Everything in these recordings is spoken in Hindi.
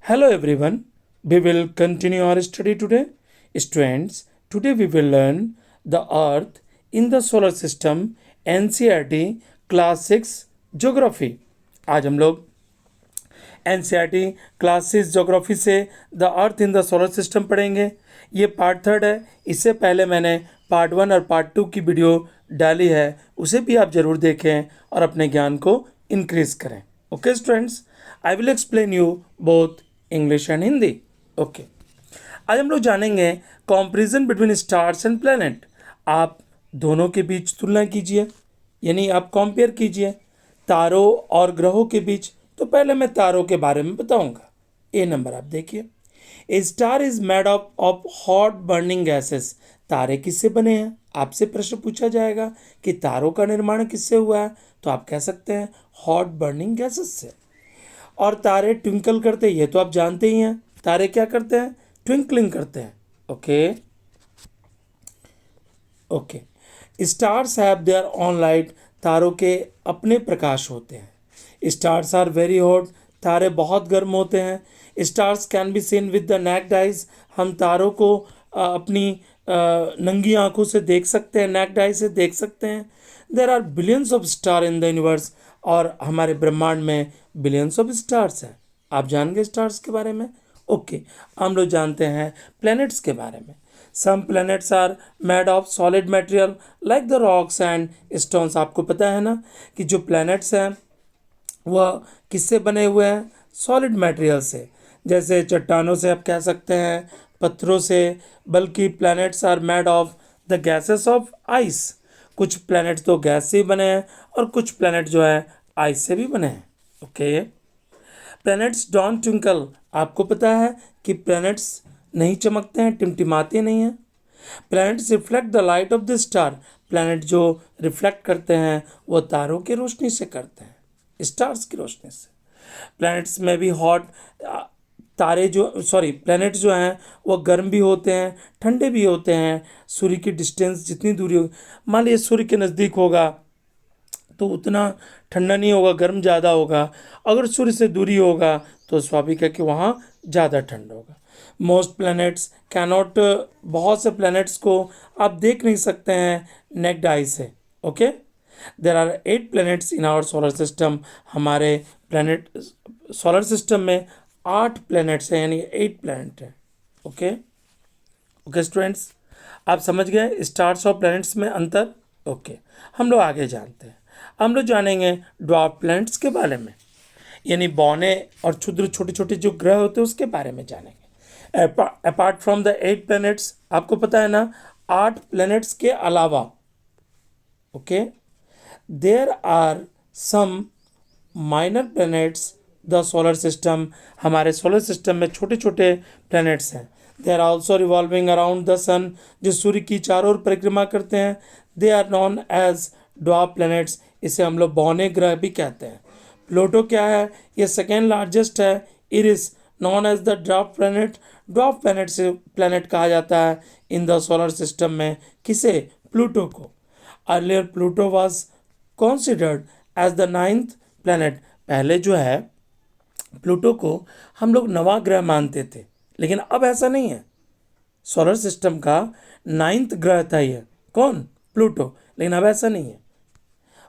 Hello everyone, we will continue our study today. Students, today we will learn the Earth in the solar system NCERT class 6 geography. आज हम लोग NCERT क्लास 6 ज्योग्राफी से the earth in the solar system पढ़ेंगे। ये पार्ट 3 है। इससे पहले मैंने पार्ट 1 और पार्ट 2 की वीडियो डाली है, उसे भी आप ज़रूर देखें और अपने ज्ञान को इंक्रीज करें। Okay students, I will explain you both English and Hindi. Okay, आज हम लोग जानेंगे comparison between stars and planet. आप दोनों के बीच तुलना कीजिए, यानी आप कंपेयर कीजिए तारों और ग्रहों के बीच। तो पहले मैं तारों के बारे में बताऊंगा। ए नंबर आप देखिए, a star is made of hot burning gases. तारे किससे बने हैं? आपसे प्रश्न पूछा जाएगा कि तारों का निर्माण किससे हुआ है, तो आप कह सकते हैं हॉट बर्निंग गैसेस से। और तारे ट्विंकल करते हैं, ये तो आप जानते ही हैं। तारे क्या करते हैं? ट्विंकलिंग करते हैं। Okay okay, stars have their own light. तारों के अपने प्रकाश होते हैं। Stars are very hot. तारे बहुत गर्म होते हैं। Stars can be seen with the naked eyes. हम तारों को अपनी नंगी आंखों से देख सकते हैं, नेक्ड आई से देख सकते हैं। There are billions of star in the universe. और हमारे ब्रह्मांड में बिलियंस ऑफ स्टार्स हैं। आप जान गए स्टार्स के बारे में। ओके, हम लोग जानते हैं प्लैनेट्स के बारे में। Some planets are made of solid material like the rocks and stones. आपको पता है ना कि जो प्लैनेट्स हैं वह किससे बने हुए हैं? सॉलिड मटेरियल से। जैसे चट्टानों से आप कह सकते हैं, पत्थरों से। बल्कि planets are made of the gases of ice. कुछ प्लैनेट्स तो गैस से ही बने हैं और कुछ प्लैनेट जो है आइस से भी बने हैं। Okay, planets don't twinkle. आपको पता है कि प्लैनेट्स नहीं चमकते हैं, टिमटिमाते नहीं हैं। Planets reflect the light of the star. Planet जो रिफ्लेक्ट करते हैं वो तारों की रोशनी से करते हैं, स्टार्स की रोशनी से। प्लैनेट्स में भी हॉट तारे जो प्लैनेट्स जो हैं वो गर्म भी होते हैं, ठंडे भी होते हैं। सूर्य की डिस्टेंस जितनी दूरी होगी, मान लीजिए सूर्य के नज़दीक होगा तो उतना ठंडा नहीं होगा, गर्म ज़्यादा होगा। अगर सूर्य से दूरी होगा तो स्वाभाविक है कि वहाँ ज़्यादा ठंड होगा। Most planets cannot. बहुत से प्लैनेट्स को आप देख नहीं सकते हैं नेक्ड आई से। Okay, there are 8 planets in our solar system. हमारे प्लैनेट सोलर सिस्टम में 8 प्लैनेट्स हैं, यानी 8 प्लैनेट हैं। ओके ओके स्टूडेंट्स, आप समझ गए स्टार्स और प्लैनेट्स में अंतर। ओके, हम लोग आगे जानते हैं। हम लोग जानेंगे ड्वार्फ प्लैनेट्स के बारे में, यानी बौने और क्षुद्र छोटे छोटे जो ग्रह होते हैं उसके बारे में जानेंगे। अपार्ट फ्रॉम द 8 प्लैनेट्स, आपको पता है ना 8 प्लैनेट्स के अलावा, okay, there are some minor planets the solar system. हमारे सोलर सिस्टम में छोटे छोटे प्लैनेट्स हैं। They are also revolving around the sun. जो सूर्य की चारों ओर परिक्रमा करते हैं। They are known as dwarf planets. इसे हम लोग बौने ग्रह भी कहते हैं। प्लूटो क्या है? ये सेकेंड लार्जेस्ट है। Eris known as the dwarf planet. Dwarf planet से प्लैनेट कहा जाता है इन द सोलर सिस्टम में। किसे? प्लूटो को। Earlier Pluto was considered as the 9th planet. पहले जो है प्लूटो को हम लोग नवा ग्रह मानते थे, लेकिन अब ऐसा नहीं है। सोलर सिस्टम का 9th ग्रह था ये। कौन? प्लूटो। लेकिन अब ऐसा नहीं है।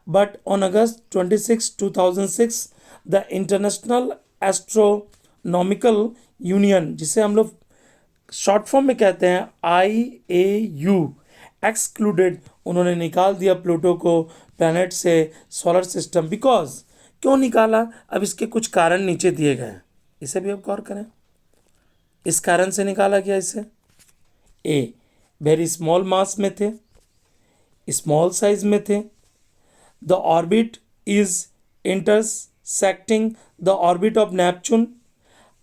But on August 26, 2006 the international astronomical union, जिसे हम लोग शॉर्ट फॉर्म में कहते हैं IAU, एक्सक्लूडेड। उन्होंने निकाल दिया प्लूटो को प्लैनेट से सोलर सिस्टम। बिकॉज, क्यों निकाला? अब इसके कुछ कारण नीचे दिए गए हैं, इसे भी आप गौर करें। इस कारण से निकाला गया इसे। ए, वेरी स्मॉल मास में थे, स्मॉल साइज में थे। The orbit is intersecting the orbit of Neptune.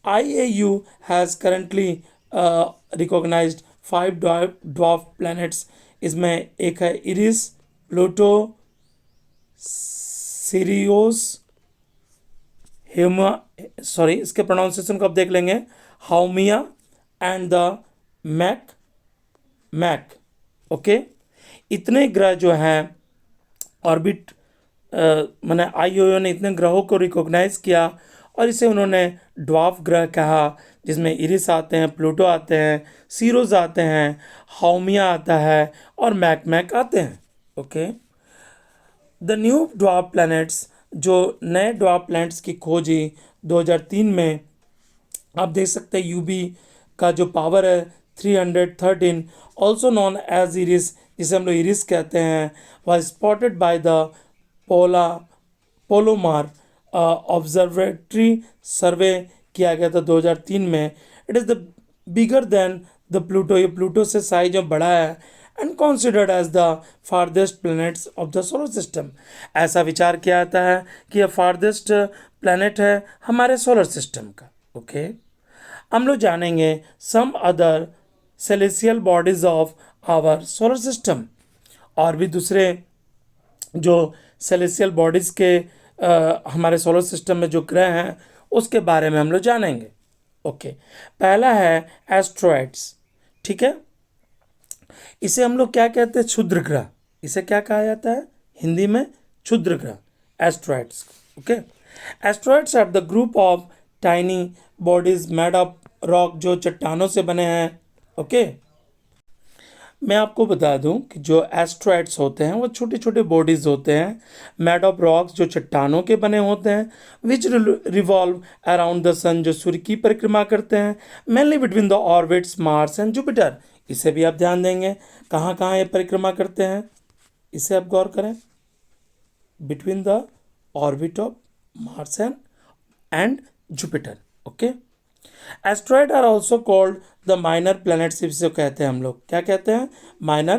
IAU has currently recognized 5 dwarf planets। इसमें एक है इरिस, प्लूटो, सिरियोस, इसके प्रोनाउंसिएशन को आप देख लेंगे, Haumea and the Mac. Okay, इतने ग्रह जो हैं ऑर्बिट, मैंने IAU ने इतने ग्रहों को रिकॉग्नाइज किया और इसे उन्होंने ड्वार्फ ग्रह कहा, जिसमें इरिस आते हैं, प्लूटो आते हैं, सीरोज आते हैं, हाउमिया आता है और मैकमैक आते हैं। Okay, the new dwarf planets, जो नए ड्वार्फ प्लैनेट्स की खोजी 2003 में, आप देख सकते हैं यूबी का जो पावर है 313, ऑल्सो नॉन एज इरिस, जिसे हम लोग इरिस कहते हैं, वह स्पॉटेड बाय द पोला पोलोमार ऑब्जर्वेटरी सर्वे किया गया था 2003 में। It is the bigger than the Pluto, ये प्लूटो से साइज में बड़ा है, and considered as the farthest planets of the solar system. ऐसा विचार किया जाता है कि यह फारदेस्ट प्लैनेट है हमारे सोलर सिस्टम का। ओके, हम लोग जानेंगे some other celestial bodies of our solar system, और भी दूसरे जो सेलेसियल बॉडीज के हमारे सोलर सिस्टम में जो ग्रह हैं उसके बारे में हम लोग जानेंगे। ओके, पहला है एस्ट्रॉइड्स। ठीक है, इसे हम लोग क्या कहते हैं? क्षुद्र ग्रह। इसे क्या कहा जाता है हिंदी में? क्षुद्र ग्रह, asteroids. Okay, asteroids are the group of tiny bodies made of rock, जो चट्टानों से बने हैं। ओके, मैं आपको बता दूं कि जो एस्ट्रॉइड्स होते हैं वो छोटे छोटे बॉडीज होते हैं मेड ऑफ रॉक्स, जो चट्टानों के बने होते हैं, विच रिवॉल्व अराउंड द सन, जो सूर्य की परिक्रमा करते हैं, mainly between the orbits Mars and Jupiter. इसे भी आप ध्यान देंगे, कहाँ कहाँ ये परिक्रमा करते हैं, इसे आप गौर करें, between the orbit of Mars and Jupiter. Okay, asteroid are also called the minor planets, इसे कहते हैं हम लोग, क्या कहते हैं? माइनर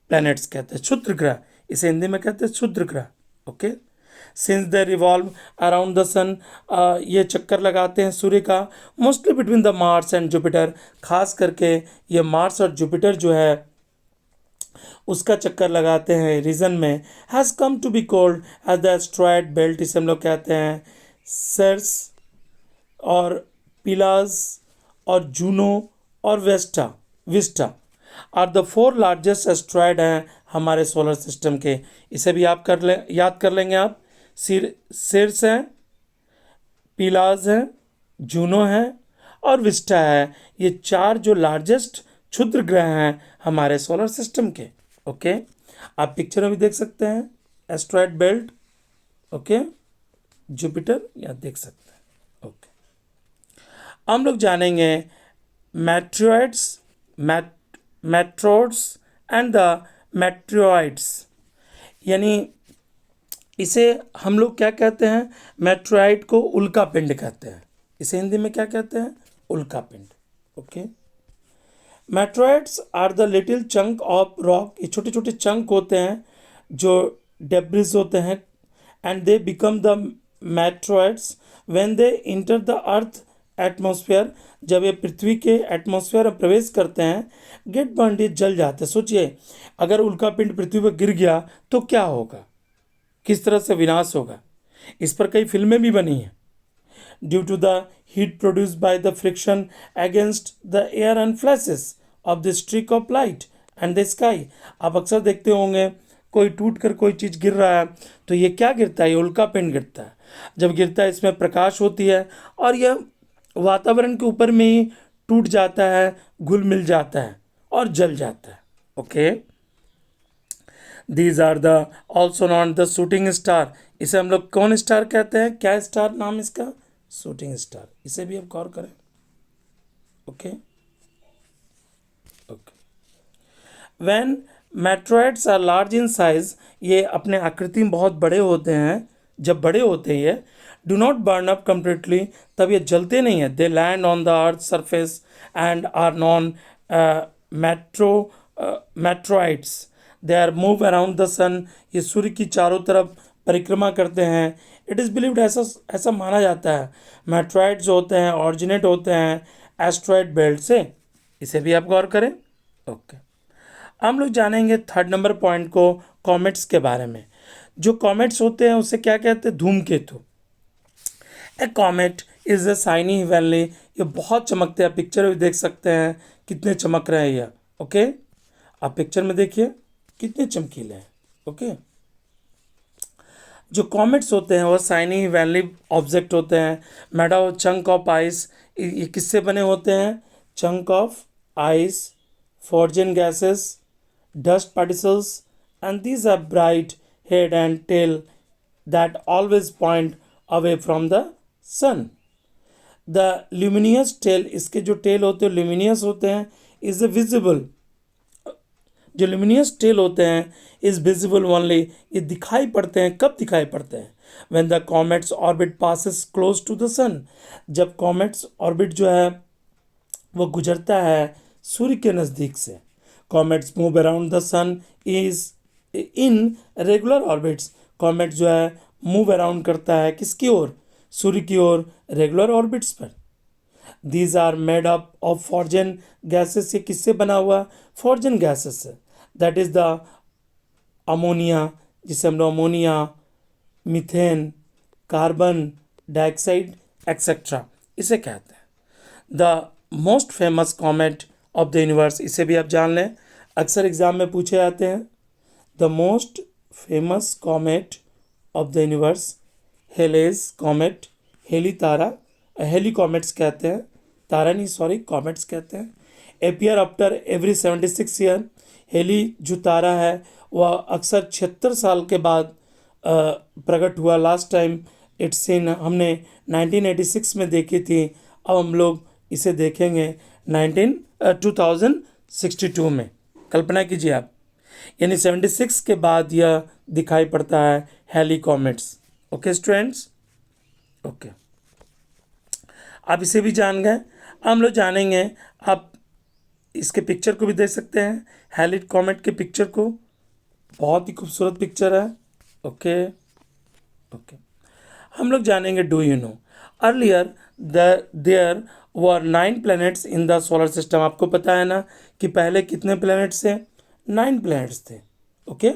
प्लैनेट्स कहते हैं, क्षुद्र ग्रह। इसे हिंदी में कहते हैं क्षुद्र ग्रह। Okay, since they revolve around the sun, ये चक्कर लगाते हैं सूर्य का, mostly between the Mars and Jupiter, खास करके ये मार्स और जुपिटर जो है उसका चक्कर लगाते हैं रीजन में, has come to be called as the asteroid belt. इसे हम लोग कहते हैं सर्स और पिलास और जूनो और Vesta are the 4 largest asteroid हैं हमारे सोलर सिस्टम के। इसे भी आप याद कर लेंगे आप। सिर्स हैं, पिलास हैं, जूनो है और विस्टा है। ये 4 जो लार्जेस्ट क्षुद्र ग्रह हैं हमारे सोलर सिस्टम के। ओके, आप पिक्चर में भी देख सकते हैं एस्ट्रॉइड बेल्ट। ओके, जुपिटर यहाँ देख सकते हैं। ओके, हम लोग जानेंगे मैट्रोइड्स, मैट्रोड्स एंड द मैट्रोइड्स, यानी इसे हम लोग क्या कहते हैं? मैट्रोइड को उल्का पिंड कहते हैं। इसे हिंदी में क्या कहते हैं? उल्का पिंड। Okay, meteoroids are the little chunk of rock, ये छोटे छोटे चंक होते हैं जो डेब्रिस होते हैं, and they become the meteoroids when they enter the earth atmosphere, जब ये पृथ्वी के एटमॉस्फेयर में प्रवेश करते हैं, गेट बर्न्ड, जल जाते हैं। सोचिए, अगर उल्का पिंड पृथ्वी पर गिर गया तो क्या होगा, किस तरह से विनाश होगा। इस पर कई फिल्में भी बनी हैं। Due to the heat produced by the friction against the air and flashes of the streak of light and the sky, आप अक्सर देखते होंगे कोई टूट कर कोई चीज़ गिर रहा है तो ये क्या गिरता है? ये उल्का पिंड गिरता है। जब गिरता है इसमें प्रकाश होती है और यह वातावरण के ऊपर में ही टूट जाता है, घुल मिल जाता है और जल जाता है। Okay, these are the also known the shooting star, इसे हम लोग कौन स्टार कहते हैं? क्या स्टार नाम इसका? Shooting star. इसे भी आप गौर करें। Okay, okay, when meteoroids are large in size, ये अपने आकृति में बहुत बड़े होते हैं। जब बड़े होते हैं ये do not burn up completely, तब ये जलते नहीं है। They land on the earth surface and are known meteoroids, they are move around the sun, ये सूर्य की चारों तरफ परिक्रमा करते हैं। इट इज़ बिलीव्ड, ऐसा माना जाता है मैट्रोइड्स होते हैं ऑरिजिनेट होते हैं एस्ट्रॉइड बेल्ट से। इसे भी आप गौर करें। ओके, हम लोग जानेंगे 3rd नंबर पॉइंट को, कॉमेट्स के बारे में। जो कॉमेट्स होते हैं उसे क्या कहते हैं? धूमकेतु। A comet is a shiny heavenly, ये बहुत चमकते हैं। पिक्चर में देख सकते हैं कितने चमक रहे हैं ये। ओके, आप पिक्चर में देखिए कितने चमकीले हैं। ओके, जो कॉमेट्स होते हैं वो शाइनी वैली ऑब्जेक्ट होते हैं, made of chunk of ice. ये किससे बने होते हैं? Chunk of ice, frozen gases, dust particles, and these are bright head and tail that always point away from the sun. The luminous tail, इसके जो tail होते हैं luminous होते हैं, is visible. जो luminous tail होते हैं is visible only, ये दिखाई पड़ते हैं, कब दिखाई पड़ते हैं? When the comet's orbit passes close to the sun. जब comets orbit जो है वो गुजरता है सूर्य के नज़दीक से। Comets move around the sun is in regular orbits. Comet जो है मूव अराउंड करता है किसकी ओर? सूर्य की ओर, रेगुलर ऑर्बिट्स पर। These are made up of frozen gases. ये किससे बना हुआ? फॉर्जन गैसेस से। दैट इज द अमोनिया, जिसे हम लोग ammonia, methane, carbon dioxide etcetera इसे कहते हैं। The most famous comet of the universe, इसे भी आप जान लें, अक्सर एग्जाम में पूछे जाते हैं। The most famous comet of the universe, Halley's comet, Halley तारा, हेली कॉमेट्स कहते हैं, तारा नहीं सॉरी कॉमेट्स कहते हैं। Appear after every 76 year. Halley जो तारा है वह अक्सर 76 साल के बाद प्रकट हुआ। लास्ट टाइम इट्स सीन हमने 1986 में देखी थी, अब हम लोग इसे देखेंगे 2062 में। कल्पना कीजिए आप, यानी 76 के बाद यह दिखाई पड़ता है Halley comets. Okay students, okay, आप इसे भी जान गए। हम लोग जानेंगे, आप इसके पिक्चर को भी देख सकते हैं, हेली कॉमेट के पिक्चर को, बहुत ही खूबसूरत पिक्चर है। ओके ओके, हम लोग जानेंगे do you know earlier there were 9 planets in the solar system. आपको पता है ना कि पहले कितने प्लैनेट्स थे? 9 प्लैनेट्स थे, okay,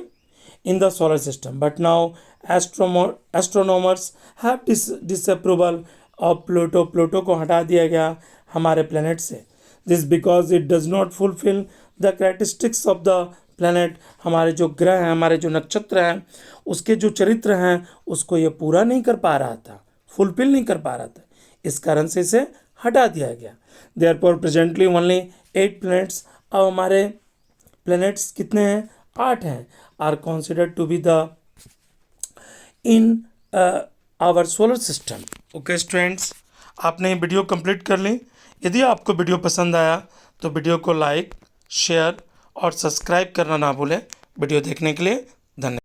in the solar system. But now astronomers have disapproval of Pluto. Pluto को हटा दिया गया हमारे प्लैनेट से। This because it does not fulfil the characteristics of the planet. हमारे जो ग्रह हैं, हमारे जो नक्षत्र हैं, उसके जो चरित्र हैं उसको ये पूरा नहीं कर पा रहा था, फुलफिल नहीं कर पा रहा था, इस कारण से इसे हटा दिया गया। देयरफॉर प्रेजेंटली ओनली 8 प्लैनेट्स, अब हमारे प्लैनेट्स कितने हैं? 8 हैं, are considered to be the in our solar system. Okay students, आपने ये वीडियो कंप्लीट कर ली। यदि आपको वीडियो पसंद आया तो वीडियो को लाइक, शेयर और सब्सक्राइब करना ना भूलें। वीडियो देखने के लिए धन्यवाद।